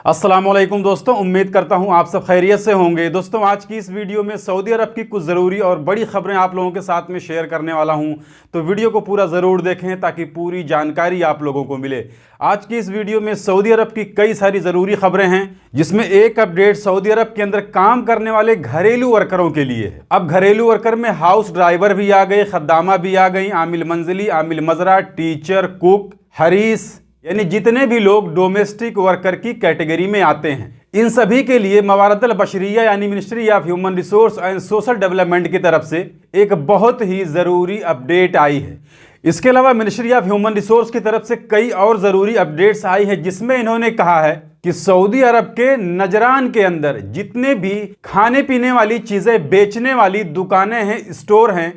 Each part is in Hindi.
अस्सलामुअलैकुम दोस्तों, उम्मीद करता हूं आप सब खैरियत से होंगे। दोस्तों, आज की इस वीडियो में सऊदी अरब की कुछ ज़रूरी और बड़ी खबरें आप लोगों के साथ में शेयर करने वाला हूं, तो वीडियो को पूरा ज़रूर देखें ताकि पूरी जानकारी आप लोगों को मिले। आज की इस वीडियो में सऊदी अरब की कई सारी ज़रूरी खबरें हैं, जिसमें एक अपडेट सऊदी अरब के अंदर काम करने वाले घरेलू वर्करों के लिए है। अब घरेलू वर्कर में हाउस ड्राइवर भी आ गए, खद्दामा भी आ गई, आमिल मंजिली, आमिल मजरा, टीचर, कुक, हरीस, यानी जितने भी लोग डोमेस्टिक वर्कर की कैटेगरी में आते हैं, इन सभी के लिए मवारतल बशरिया यानी ministry of human resource and social development की तरफ से एक बहुत ही ज़रूरी अपडेट आई है। इसके अलावा मिनिस्ट्री ऑफ ह्यूमन रिसोर्स की तरफ से कई और ज़रूरी अपडेट्स आई है, जिसमें इन्होंने कहा है कि सऊदी अरब के नजरान के अंदर जितने भी खाने पीने वाली चीज़ें बेचने वाली दुकानें हैं, स्टोर हैं,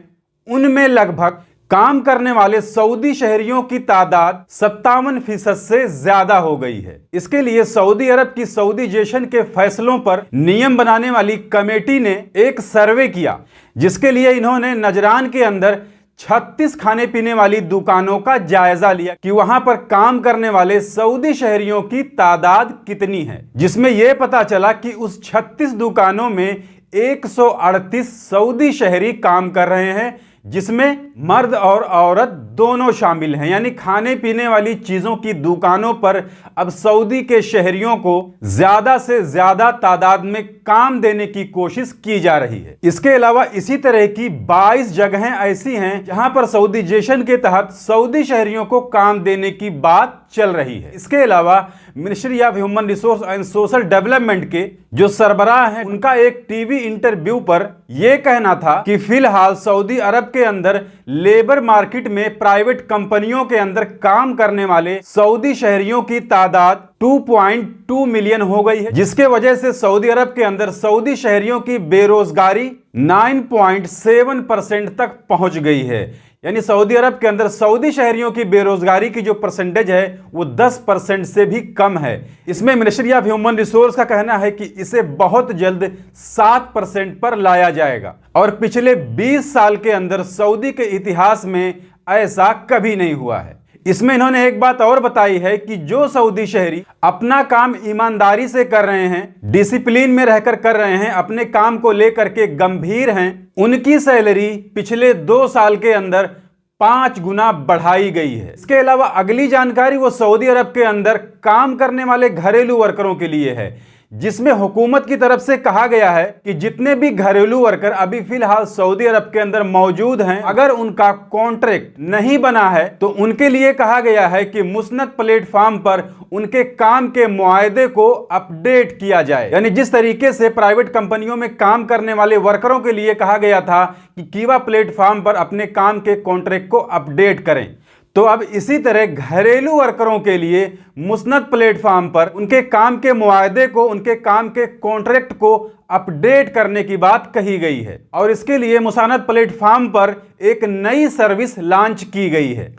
उनमें लगभग काम करने वाले सऊदी शहरियों की तादाद 57% से ज्यादा हो गई है। इसके लिए सऊदी अरब की सऊदीजेशन के फैसलों पर नियम बनाने वाली कमेटी ने एक सर्वे किया, जिसके लिए इन्होंने नजरान के अंदर 36 खाने पीने वाली दुकानों का जायजा लिया कि वहां पर काम करने वाले सऊदी शहरियों की तादाद कितनी है, जिसमें यह पता चला कि उस 36 दुकानों में 138 सऊदी शहरी काम कर रहे हैं, जिसमें मर्द और औरत दोनों शामिल हैं। यानी खाने पीने वाली चीजों की दुकानों पर अब सऊदी के शहरियों को ज्यादा से ज्यादा तादाद में काम देने की कोशिश की जा रही है। इसके अलावा इसी तरह की 22 जगहें ऐसी हैं जहां पर सऊदीजेशन के तहत सऊदी शहरियों को काम देने की बात चल रही है। इसके अलावा ministry of human resource and social development के जो सरबराह हैं, उनका एक टीवी इंटरव्यू पर यह कहना था कि फिलहाल सऊदी अरब के अंदर लेबर मार्केट में प्राइवेट कंपनियों के अंदर काम करने वाले सऊदी शहरियों की तादाद 2.2 मिलियन हो गई है, जिसके वजह से सऊदी अरब के अंदर सऊदी शहरियों की बेरोजगारी 9.7% तक पहुंच गई है। यानी सऊदी अरब के अंदर सऊदी शहरियों की बेरोजगारी की जो परसेंटेज है वो 10% से भी कम है। इसमें मिनिस्ट्री ऑफ ह्यूमन रिसोर्स का कहना है कि इसे बहुत जल्द 7% पर लाया जाएगा, और पिछले 20 साल के अंदर सऊदी के इतिहास में ऐसा कभी नहीं हुआ है। इसमें इन्होंने एक बात और बताई है कि जो सऊदी शहरी अपना काम ईमानदारी से कर रहे हैं, डिसिप्लिन में रहकर कर रहे हैं, अपने काम को लेकर के गंभीर हैं, उनकी सैलरी पिछले 2 साल के अंदर 5 गुना बढ़ाई गई है। इसके अलावा अगली जानकारी वो सऊदी अरब के अंदर काम करने वाले घरेलू वर्करों के लिए है, जिसमें हुकूमत की तरफ से कहा गया है कि जितने भी घरेलू वर्कर अभी फिलहाल सऊदी अरब के अंदर मौजूद हैं, अगर उनका कॉन्ट्रैक्ट नहीं बना है तो उनके लिए कहा गया है कि मुस्नद प्लेटफॉर्म पर उनके काम के मुआहदे को अपडेट किया जाए। यानी जिस तरीके से प्राइवेट कंपनियों में काम करने वाले वर्करों के लिए कहा गया था कि कीवा प्लेटफॉर्म पर अपने काम के कॉन्ट्रैक्ट को अपडेट करें, तो अब इसी तरह घरेलू वर्करों के लिए मुस्नद प्लेटफॉर्म पर उनके काम के मुआहदे को, उनके काम के कॉन्ट्रैक्ट को अपडेट करने की बात कही गई है, और इसके लिए मुसानद प्लेटफॉर्म पर एक नई सर्विस लॉन्च की गई है।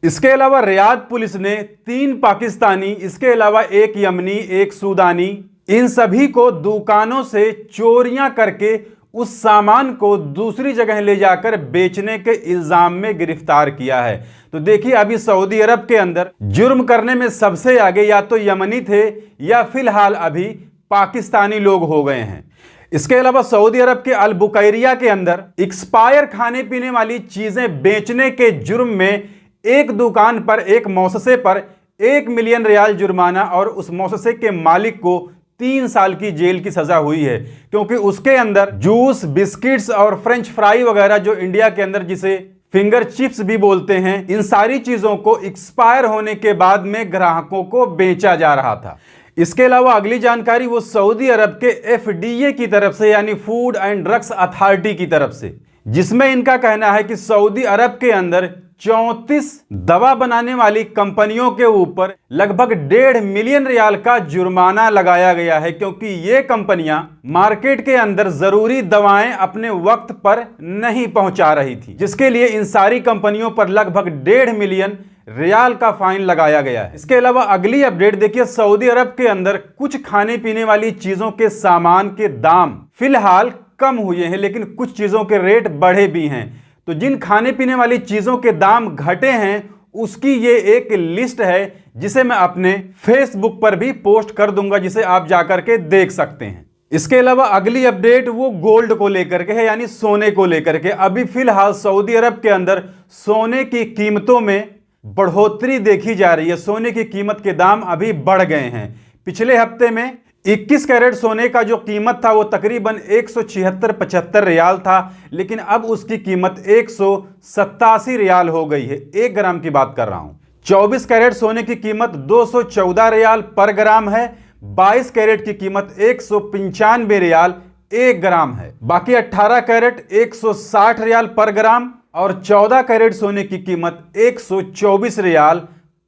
इसके अलावा रियाद पुलिस ने 3 पाकिस्तानी, इसके अलावा 1 यमनी, 1 सूडानी, इन सभी को दुकानों से चोरियां करके उस सामान को दूसरी जगह ले जाकर बेचने के इल्जाम में गिरफ्तार किया है। तो देखिए, अभी सऊदी अरब के अंदर जुर्म करने में सबसे आगे या तो यमनी थे या फिलहाल अभी पाकिस्तानी लोग हो गए हैं। इसके अलावा सऊदी अरब के अल बुकैरिया के अंदर एक्सपायर खाने पीने वाली चीजें बेचने के जुर्म में एक दुकान पर, एक मौससे पर 1 मिलियन रियाल जुर्माना और उस मौससे के मालिक को 3 साल की जेल की सजा हुई है, क्योंकि उसके अंदर जूस, बिस्किट्स और फ्रेंच फ्राई वगैरह, जो इंडिया के अंदर जिसे फिंगर चिप्स भी बोलते हैं, इन सारी चीजों को एक्सपायर होने के बाद में ग्राहकों को बेचा जा रहा था। इसके अलावा अगली जानकारी वो सऊदी अरब के FDA की तरफ से, यानी फूड एंड ड्रग्स अथॉरिटी की तरफ से, जिसमें इनका कहना है कि सऊदी अरब के अंदर 34 दवा बनाने वाली कंपनियों के ऊपर लगभग 1.5 मिलियन रियाल का जुर्माना लगाया गया है, क्योंकि ये कंपनियां मार्केट के अंदर जरूरी दवाएं अपने वक्त पर नहीं पहुंचा रही थी, जिसके लिए इन सारी कंपनियों पर लगभग 1.5 मिलियन रियाल का फाइन लगाया गया है। इसके अलावा अगली अपडेट देखिए, सऊदी अरब के अंदर कुछ खाने पीने वाली चीजों के सामान के दाम फिलहाल कम हुए हैं, लेकिन कुछ चीजों के रेट बढ़े भी हैं। तो जिन खाने पीने वाली चीजों के दाम घटे हैं उसकी ये एक लिस्ट है जिसे मैं अपने फेसबुक पर भी पोस्ट कर दूंगा, जिसे आप जाकर के देख सकते हैं। इसके अलावा अगली अपडेट वो गोल्ड को लेकर के है, यानी सोने को लेकर के। अभी फिलहाल सऊदी अरब के अंदर सोने की कीमतों में बढ़ोतरी देखी जा रही है। सोने की कीमत के दाम अभी बढ़ गए हैं। पिछले हफ्ते में 21 कैरेट सोने का जो कीमत था वो तकरीबन 176-75 रियाल था, लेकिन अब उसकी कीमत 187 रियाल हो गई है। 1 ग्राम की बात कर रहा हूं। 24 कैरेट सोने की कीमत 214 रियाल पर ग्राम है। 22 कैरेट की कीमत 195 रियाल 1 ग्राम है। बाकी 18 कैरेट 160 रियाल पर ग्राम और 14 कैरेट सोने की कीमत 124 रियाल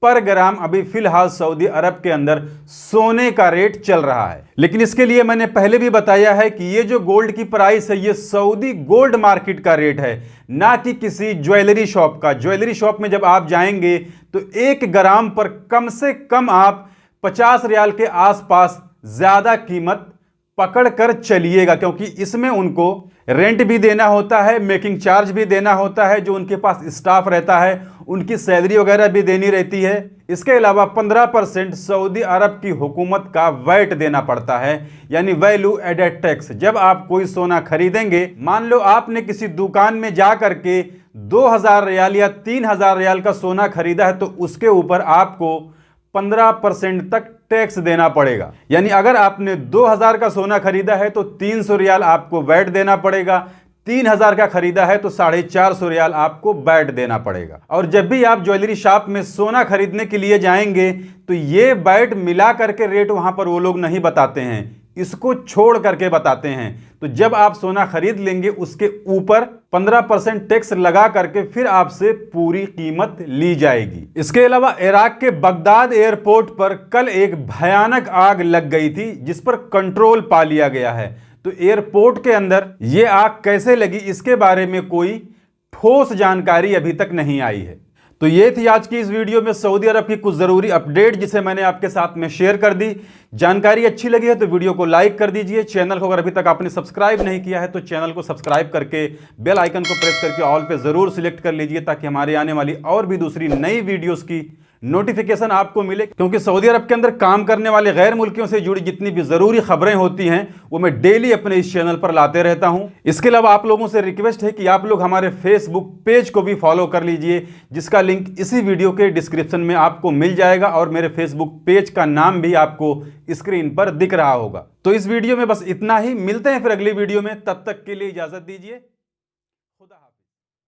पर ग्राम अभी फिलहाल सऊदी अरब के अंदर सोने का रेट चल रहा है। लेकिन इसके लिए मैंने पहले भी बताया है कि ये जो गोल्ड की प्राइस है ये सऊदी गोल्ड मार्केट का रेट है, ना कि किसी ज्वेलरी शॉप का। ज्वेलरी शॉप में जब आप जाएंगे तो 1 ग्राम पर कम से कम आप 50 रियाल के आसपास ज्यादा कीमत पकड़ कर चलिएगा, क्योंकि इसमें उनको रेंट भी देना होता है, मेकिंग चार्ज भी देना होता है, जो उनके पास स्टाफ रहता है उनकी सैलरी वगैरह भी देनी रहती है। इसके अलावा 15% सऊदी अरब की हुकूमत का वैट देना पड़ता है, यानी वैल्यू एडेड टैक्स। जब आप कोई सोना खरीदेंगे, मान लो आपने किसी दुकान में जा करके 2000 रियाल या 3000 रियाल का सोना खरीदा है, तो उसके ऊपर आपको 15% तक टैक्स देना पड़ेगा। यानी अगर आपने 2000 का सोना खरीदा है तो 300 रियाल आपको वैट देना पड़ेगा, 3000 का खरीदा है तो 450 रियाल आपको वैट देना पड़ेगा। और जब भी आप ज्वेलरी शॉप में सोना खरीदने के लिए जाएंगे तो ये वैट मिला करके रेट वहां पर वो लोग नहीं बताते हैं, इसको छोड़ करके बताते हैं। तो जब आप सोना खरीद लेंगे उसके ऊपर 15% टैक्स लगा करके फिर आपसे पूरी कीमत ली जाएगी। इसके अलावा इराक के बगदाद एयरपोर्ट पर कल एक भयानक आग लग गई थी, जिस पर कंट्रोल पा लिया गया है। तो एयरपोर्ट के अंदर यह आग कैसे लगी, इसके बारे में कोई ठोस जानकारी अभी तक नहीं आई है। तो ये थी आज की इस वीडियो में सऊदी अरब की कुछ जरूरी अपडेट, जिसे मैंने आपके साथ में शेयर कर दी। जानकारी अच्छी लगी है तो वीडियो को लाइक कर दीजिए। चैनल को अगर अभी तक आपने सब्सक्राइब नहीं किया है तो चैनल को सब्सक्राइब करके बेल आइकन को प्रेस करके ऑल पे जरूर सिलेक्ट कर लीजिए, ताकि हमारे आने वाली और भी दूसरी नई वीडियोस की नोटिफिकेशन आपको मिले। क्योंकि सऊदी अरब के अंदर काम करने वाले गैर मुल्कियों से जुड़ी जितनी भी जरूरी खबरें होती हैं वो मैं डेली अपने इस चैनल पर लाते रहता हूं। इसके अलावा आप लोगों से रिक्वेस्ट है कि आप लोग हमारे फेसबुक पेज को भी फॉलो कर लीजिए, जिसका लिंक इसी वीडियो के डिस्क्रिप्शन में आपको मिल जाएगा और मेरे फेसबुक पेज का नाम भी आपको स्क्रीन पर दिख रहा होगा। तो इस वीडियो में बस इतना ही, मिलते हैं फिर अगली वीडियो में, तब तक के लिए इजाजत दीजिए।